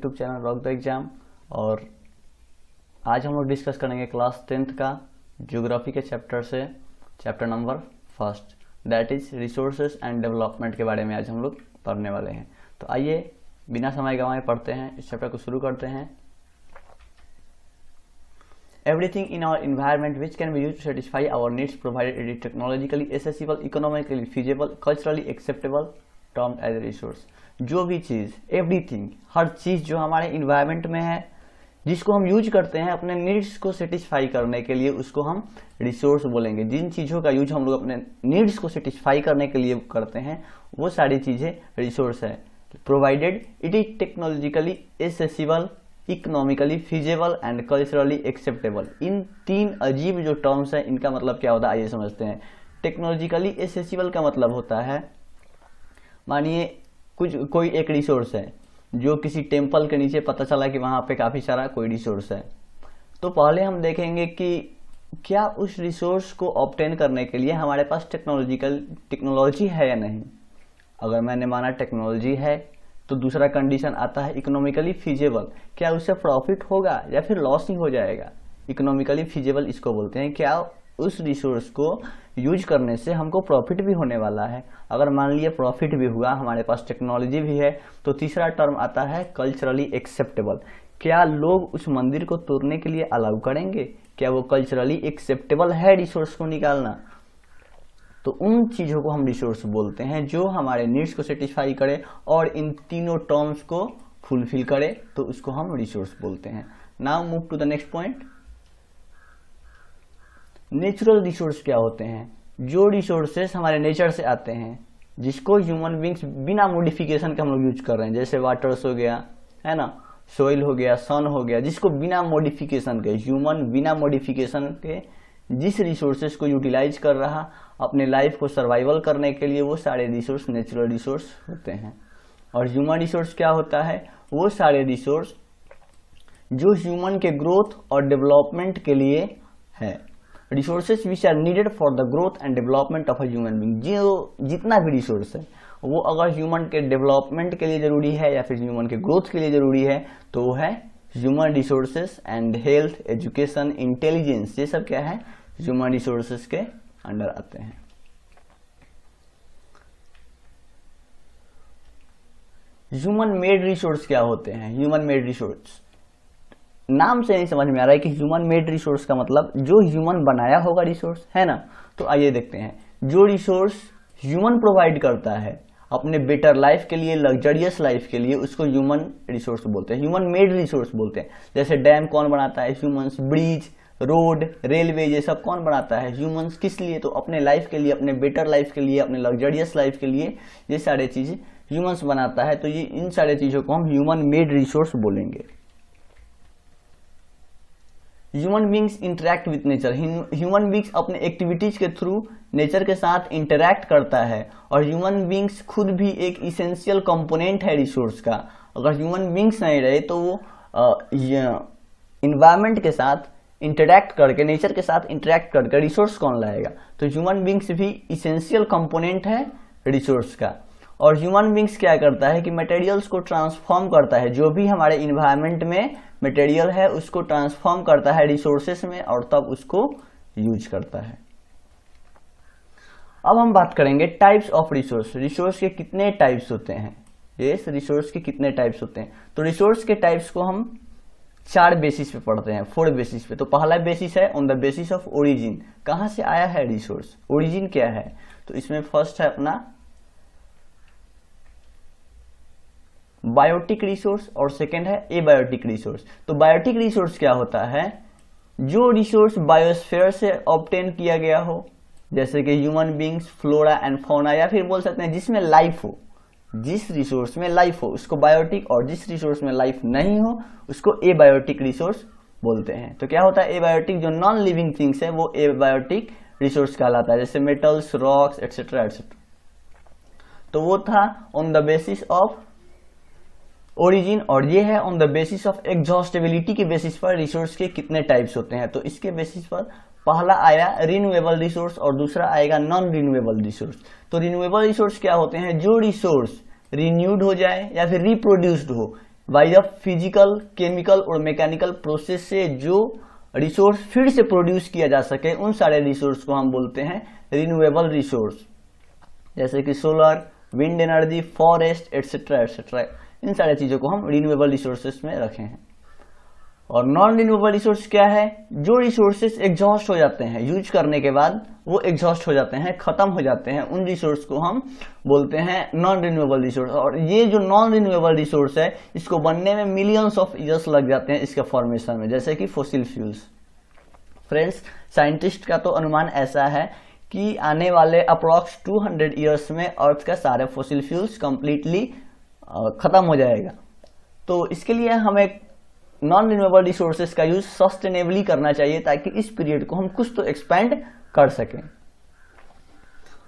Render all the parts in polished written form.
YouTube channel rock the exam. और आज हम लोग डिस्कस करेंगे क्लास 10th का ज्योग्राफी के चैप्टर से chapter number 1 that is resources and development के बारे में आज हम लोग पढ़ने वाले हैं। तो आइए बिना समय गंवाए पढ़ते हैं, इस चैप्टर को शुरू करते हैं। Everything in our environment which can be used to satisfy our needs provided it is technologically accessible, economically feasible, culturally acceptable, termed as a resource। जो भी चीज़, एवरीथिंग, हर चीज़ जो हमारे इन्वायरमेंट में है जिसको हम यूज करते हैं अपने नीड्स को सेटिस्फाई करने के लिए, उसको हम रिसोर्स बोलेंगे। जिन चीज़ों का यूज हम लोग अपने नीड्स को सेटिस्फाई करने के लिए करते हैं वो सारी चीज़ें रिसोर्स है। Provided it is technologically accessible, economically feasible and culturally acceptable. इन तीन अजीब जो टर्म्स हैं इनका मतलब क्या होता है आइए समझते हैं। टेक्नोलॉजिकली एसेसिबल का मतलब होता है, मानिए कोई एक रिसोर्स है जो किसी टेम्पल के नीचे पता चला कि वहाँ पे काफ़ी सारा कोई रिसोर्स है, तो पहले हम देखेंगे कि क्या उस रिसोर्स को ऑब्टेन करने के लिए हमारे पास टेक्नोलॉजी है या नहीं। अगर मैंने माना टेक्नोलॉजी है तो दूसरा कंडीशन आता है इकोनॉमिकली फीजेबल, क्या उससे प्रॉफिट होगा या फिर लॉस ही हो जाएगा। इकोनॉमिकली फीजेबल इसको बोलते हैं, क्या उस रिसोर्स को यूज करने से हमको प्रॉफिट भी होने वाला है। अगर मान लिया प्रॉफिट भी हुआ, हमारे पास टेक्नोलॉजी भी है, तो तीसरा टर्म आता है कल्चरली एक्सेप्टेबल। क्या लोग उस मंदिर को तोड़ने के लिए अलाउ करेंगे, क्या वो कल्चरली एक्सेप्टेबल है रिसोर्स को निकालना। तो उन चीज़ों को हम रिसोर्स बोलते हैं जो हमारे नीड्स को सेटिस्फाई करे और इन तीनों टर्म्स को फुलफिल करे, तो उसको हम रिसोर्स बोलते हैं। Now move to the next point. Natural resource क्या होते हैं? जो रिसोर्सेस हमारे नेचर से आते हैं जिसको ह्यूमन बींग्स बिना मॉडिफिकेशन के हम लोग यूज कर रहे हैं, जैसे वाटर्स हो गया, है ना, सोइल हो गया, सन हो गया, जिसको बिना मॉडिफिकेशन के ह्यूमन बिना मॉडिफिकेशन के जिस रिसोर्सेज को यूटिलाइज कर रहा अपने लाइफ को सर्वाइवल करने के लिए, वो सारे रिसोर्स नेचुरल रिसोर्स होते हैं। और ह्यूमन रिसोर्स क्या होता है? वो सारे रिसोर्स जो ह्यूमन के ग्रोथ और डेवलपमेंट के लिए है। Resources which are needed for the growth and development of a human being. जो जितना भी रिसोर्स है वो अगर ह्यूमन के डेवलपमेंट के लिए जरूरी है या फिर ह्यूमन के ग्रोथ के लिए जरूरी है तो वो है human resources. And health, education, intelligence, ये सब क्या है? ह्यूमन रिसोर्सेज के अंडर आते हैं। ह्यूमन मेड रिसोर्स क्या होते हैं? ह्यूमन मेड रिसोर्स नाम से नहीं समझ में आ रहा है कि ह्यूमन मेड रिसोर्स का मतलब जो ह्यूमन बनाया होगा रिसोर्स, है ना। तो आइए देखते हैं, जो रिसोर्स ह्यूमन प्रोवाइड करता है अपने बेटर लाइफ के लिए, लग्जरियस लाइफ के लिए, उसको ह्यूमन रिसोर्स बोलते हैं, ह्यूमन मेड रिसोर्स बोलते हैं। जैसे डैम कौन बनाता है? ह्यूमंस। ब्रिज, रोड, रेलवे, ये सब कौन बनाता है? ह्यूमंस। किस लिए? तो अपने लाइफ के लिए, अपने बेटर लाइफ के लिए, अपने लग्जरियस लाइफ के लिए ये सारे चीजें ह्यूमंस बनाता है। तो ये इन सारे चीजों को हम ह्यूमन मेड रिसोर्स बोलेंगे। Human beings interact with nature. Human beings अपने एक्टिविटीज के थ्रू नेचर के साथ इंटरैक्ट करता है और ह्यूमन बींग्स खुद भी एक इसेंशियल कंपोनेंट है रिसोर्स का। अगर ह्यूमन बींग्स नहीं रहे तो वो इन्वायरमेंट के साथ इंटरैक्ट करके, नेचर के साथ इंटरैक्ट करके रिसोर्स कौन लाएगा? तो ह्यूमन बींग्स भी इसेंशियल कंपोनेंट है रिसोर्स का। और ह्यूमन बींग्स क्या करता है कि मटेरियल्स को ट्रांसफॉर्म करता है, जो भी हमारे इन्वायरमेंट में मटेरियल है उसको ट्रांसफॉर्म करता है रिसोर्सेस में और तब उसको यूज करता है। अब हम बात करेंगे टाइप्स ऑफ रिसोर्स। रिसोर्स के कितने टाइप्स होते हैं? यस, रिसोर्स के कितने टाइप्स होते हैं? तो रिसोर्स के टाइप्स को हम 4 बेसिस पे पढ़ते हैं, 4 बेसिस पे। तो पहला बेसिस है on the basis of origin. कहां से आया है रिसोर्स, ओरिजिन क्या है? तो इसमें फर्स्ट है अपना बायोटिक रिसोर्स और सेकंड है एबायोटिक रिसोर्स। तो बायोटिक रिसोर्स क्या होता है? जो रिसोर्स बायोस्फीयर से ऑब्टेन किया गया हो, जैसे कि human beings, flora and fauna, या फिर बोल सकते हैं जिसमें लाइफ हो, जिस रिसोर्स में लाइफ हो उसको बायोटिक, और जिस रिसोर्स में लाइफ नहीं हो उसको एबायोटिक रिसोर्स बोलते हैं। तो क्या होता है एबायोटिक? जो नॉन लिविंग थिंग्स है वो एबायोटिक रिसोर्स कहलाता है, जैसे मेटल्स, रॉक्स, एक्सेट्रा एक्सेट्रा। तो वो था on the basis of origin, और ये है ऑन द बेसिस ऑफ एग्जॉस्टेबिलिटी के बेसिस पर रिसोर्स के कितने टाइप्स होते हैं। तो इसके बेसिस पर पहला आया रिन्यूएबल रिसोर्स और दूसरा आएगा नॉन रिन्यूएबल रिसोर्स। तो रिन्यूएबल रिसोर्स क्या होते हैं? जो रिसोर्स रिन्यूड हो जाए या फिर रिप्रोड्यूस्ड हो, बाय द फिजिकल, केमिकल और मैकेनिकल प्रोसेस से जो रिसोर्स फिर से प्रोड्यूस किया जा सके, उन सारे रिसोर्स को हम बोलते हैं रिन्यूएबल रिसोर्स, जैसे कि solar, wind energy, forest etcetera etcetera. इन सारी चीज़ों को हम रिन्यूएबल रिसोर्सेज में रखे हैं। और नॉन रिन्यूएबल रिसोर्स क्या है? जो रिसोर्सेज एग्जॉस्ट हो जाते हैं, यूज करने के बाद वो एग्जॉस्ट हो जाते हैं, खत्म हो जाते हैं, उन रिसोर्स को हम बोलते हैं नॉन रिन्यूएबल रिसोर्स। और ये जो नॉन रिन्यूएबल रिसोर्स है, इसको बनने में मिलियंस ऑफ ईयर्स लग जाते हैं इसके फॉर्मेशन में, जैसे कि फॉसिल फ्यूल्स। फ्रेंड्स, साइंटिस्ट का तो अनुमान ऐसा है कि आने वाले अप्रॉक्स 200 ईयर्स में अर्थ का सारे फॉसिल फ्यूल्स कंप्लीटली खत्म हो जाएगा। तो इसके लिए हमें नॉन रिन्यूएबल रिसोर्सेज का यूज सस्टेनेबली करना चाहिए, ताकि इस पीरियड को हम कुछ तो एक्सपेंड कर सकें।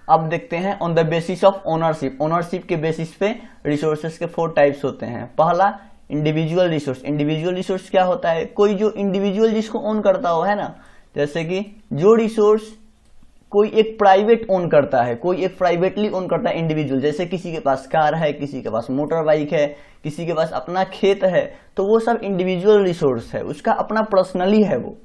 अब देखते हैं on the basis of ownership. Ownership के बेसिस पे रिसोर्सेज के 4 टाइप्स होते हैं। पहला, इंडिविजुअल रिसोर्स। इंडिविजुअल रिसोर्स क्या होता है? कोई जो इंडिविजुअल जिसको ओन करता हो, है ना, जैसे कि जो रिसोर्स कोई एक प्राइवेट ओन करता है, कोई एक प्राइवेटली ओन करता है इंडिविजुअल, जैसे किसी के पास कार है, किसी के पास मोटर बाइक है, किसी के पास अपना खेत है, तो वो सब इंडिविजुअल रिसोर्स है, उसका अपना पर्सनली है वो।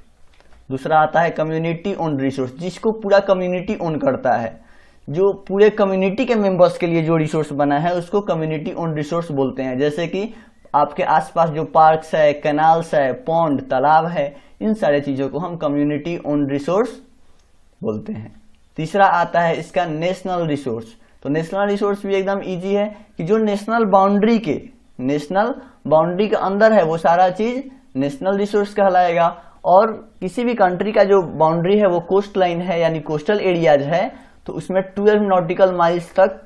दूसरा आता है कम्युनिटी ओन रिसोर्स, जिसको पूरा कम्युनिटी ओन करता है, जो पूरे कम्युनिटी के मेंबर्स के लिए जो रिसोर्स बना है उसको कम्युनिटी ओन रिसोर्स बोलते हैं। जैसे कि आपके आसपास जो पार्क्स है, कैनाल्स है, पॉन्ड, तालाब है, इन सारे चीजों को हम कम्युनिटी ओन रिसोर्स बोलते हैं। तीसरा आता है इसका नेशनल रिसोर्स। तो नेशनल रिसोर्स भी एकदम इजी है कि जो नेशनल बाउंड्री के अंदर है, वो सारा चीज नेशनल रिसोर्स कहलाएगा। और किसी भी कंट्री का जो बाउंड्री है वो कोस्ट लाइन है, यानी कोस्टल एरियाज है, तो उसमें 12 नॉटिकल माइल्स तक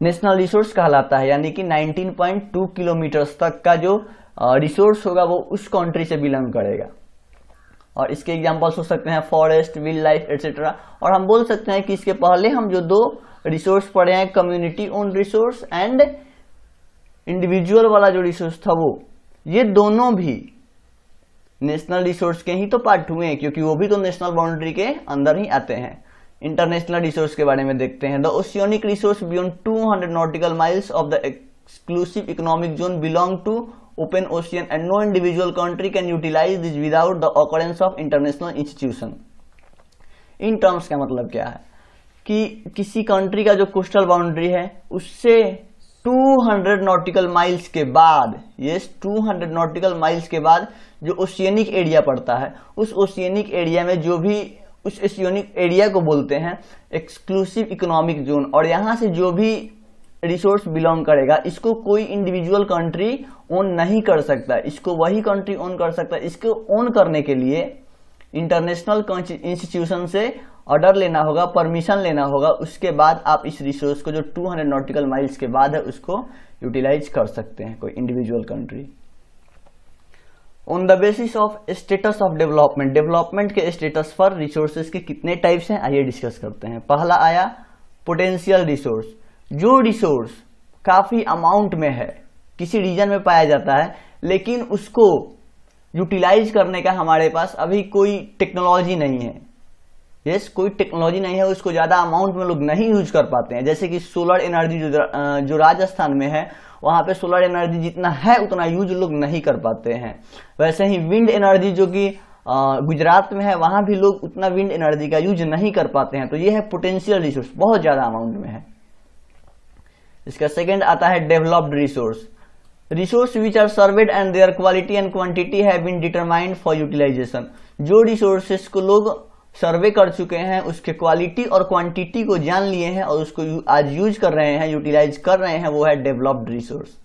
नेशनल रिसोर्स कहलाता है, यानी कि 19.2 किलोमीटर्स तक का जो रिसोर्स होगा वो उस कंट्री से बिलोंग करेगा। और इसके एग्जांपल्स हो सकते हैं फॉरेस्ट, वाइल्ड लाइफ एटसेट्रा। और हम बोल सकते हैं कि इसके पहले हम जो 2 रिसोर्स पढ़े हैं, community own resource and individual वाला जो रिसोर्स था वो, ये दोनों भी नेशनल रिसोर्स के ही तो पार्ट हुए हैं, क्योंकि वो भी तो नेशनल बाउंड्री के अंदर ही आते हैं। इंटरनेशनल रिसोर्स के बारे में देखते हैं। The oceanic resource beyond 200 nautical miles of the exclusive economic zone belong to open ocean and no individual country can utilise this without the occurrence of international institution. In terms का मतलब क्या है कि किसी कंट्री का जो coastal boundary है उससे 200 नॉटिकल माइल्स के बाद, यस 200 नॉटिकल माइल्स के बाद जो ओशियनिक एरिया पड़ता है, उस ओशियनिक एरिया में जो भी, उस ओशियनिक एरिया को बोलते हैं एक्सक्लूसिव इकोनॉमिक जोन। और यहाँ से जो भी रिसोर्स बिलोंग करेगा, इसको कोई इंडिविजुअल कंट्री ओन नहीं कर सकता, इसको वही कंट्री ओन कर सकता है। इसको ओन करने के लिए इंटरनेशनल इंस्टीट्यूशन से ऑर्डर लेना होगा, परमिशन लेना होगा, उसके बाद आप इस रिसोर्स को जो 200 नॉटिकल माइल्स के बाद है उसको यूटिलाइज कर सकते हैं कोई individual country. On the basis of status of development, development के स्टेटस पर रिसोर्सेज के कितने टाइप्स हैं आइए डिस्कस करते हैं। पहला आया पोटेंशियल रिसोर्स। जो रिसोर्स काफी अमाउंट में है, किसी रीजन में पाया जाता है, लेकिन उसको यूटिलाइज करने का हमारे पास अभी कोई टेक्नोलॉजी नहीं है, यस कोई टेक्नोलॉजी नहीं है, उसको ज्यादा अमाउंट में लोग नहीं यूज कर पाते हैं। जैसे कि सोलर एनर्जी जो राजस्थान में है, वहां पे सोलर एनर्जी जितना है उतना यूज लोग नहीं कर पाते हैं। वैसे ही विंड एनर्जी जो कि गुजरात में है, वहां भी लोग उतना विंड एनर्जी का यूज नहीं कर पाते हैं। तो ये है पोटेंशियल रिसोर्स, बहुत ज्यादा अमाउंट में है। इसका सेकेंड आता है developed resource. Resource which are surveyed and their quality and quantity have been determined for utilisation. जो रिसोर्सेस को लोग सर्वे कर चुके हैं, उसके क्वालिटी और क्वांटिटी को जान लिए हैं और उसको आज यूज कर रहे हैं, यूटिलाइज कर रहे हैं, वो है डेवलप्ड रिसोर्स।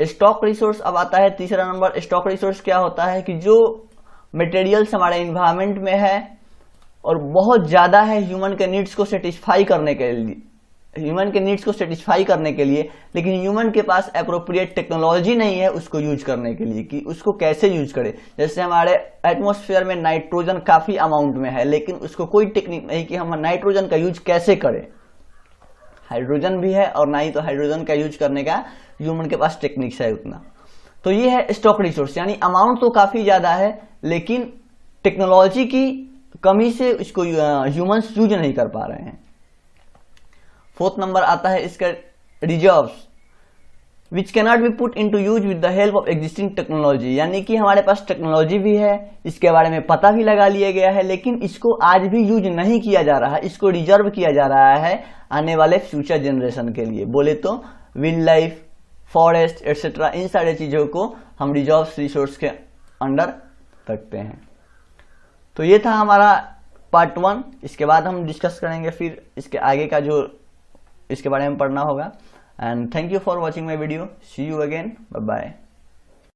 स्टॉक रिसोर्स अब आता है तीसरा नंबर। स्टॉक रिसोर्स क्या होता है कि जो मटेरियल्स हमारे इन्वायरमेंट में है और बहुत ज्यादा है ह्यूमन के नीड्स को सेटिस्फाई करने के लिए, लेकिन ह्यूमन के पास एप्रोप्रिएट टेक्नोलॉजी नहीं है उसको यूज करने के लिए कि उसको कैसे यूज करे। जैसे हमारे एटमॉस्फेयर में नाइट्रोजन काफी अमाउंट में है, लेकिन उसको कोई टेक्निक नहीं कि हम नाइट्रोजन का यूज कैसे करें। हाइड्रोजन भी है और ना ही तो हाइड्रोजन का यूज करने का ह्यूमन के पास टेक्निक्स है उतना। तो ये है स्टॉक रिसोर्स, यानी अमाउंट तो काफी ज्यादा है लेकिन टेक्नोलॉजी की कमी से इसको ह्यूमंस यूज नहीं कर पा रहे हैं। फोर्थ नंबर आता है इसका reserves. Which cannot be put into use with the help of existing technology, यानी कि हमारे पास टेक्नोलॉजी भी है, इसके बारे में पता भी लगा लिया गया है, लेकिन इसको आज भी यूज नहीं किया जा रहा है, इसको रिजर्व किया जा रहा है आने वाले फ्यूचर जनरेशन के लिए। बोले तो विल्ड लाइफ, फॉरेस्ट एटसेट्रा, इन सारे चीजों को हम रिजर्व रिसोर्स के अंडर रखते हैं। तो ये था हमारा पार्ट 1। इसके बाद हम डिस्कस करेंगे फिर इसके आगे का जो इसके बारे में पढ़ना होगा। And thank you for watching my video. See you again, bye bye.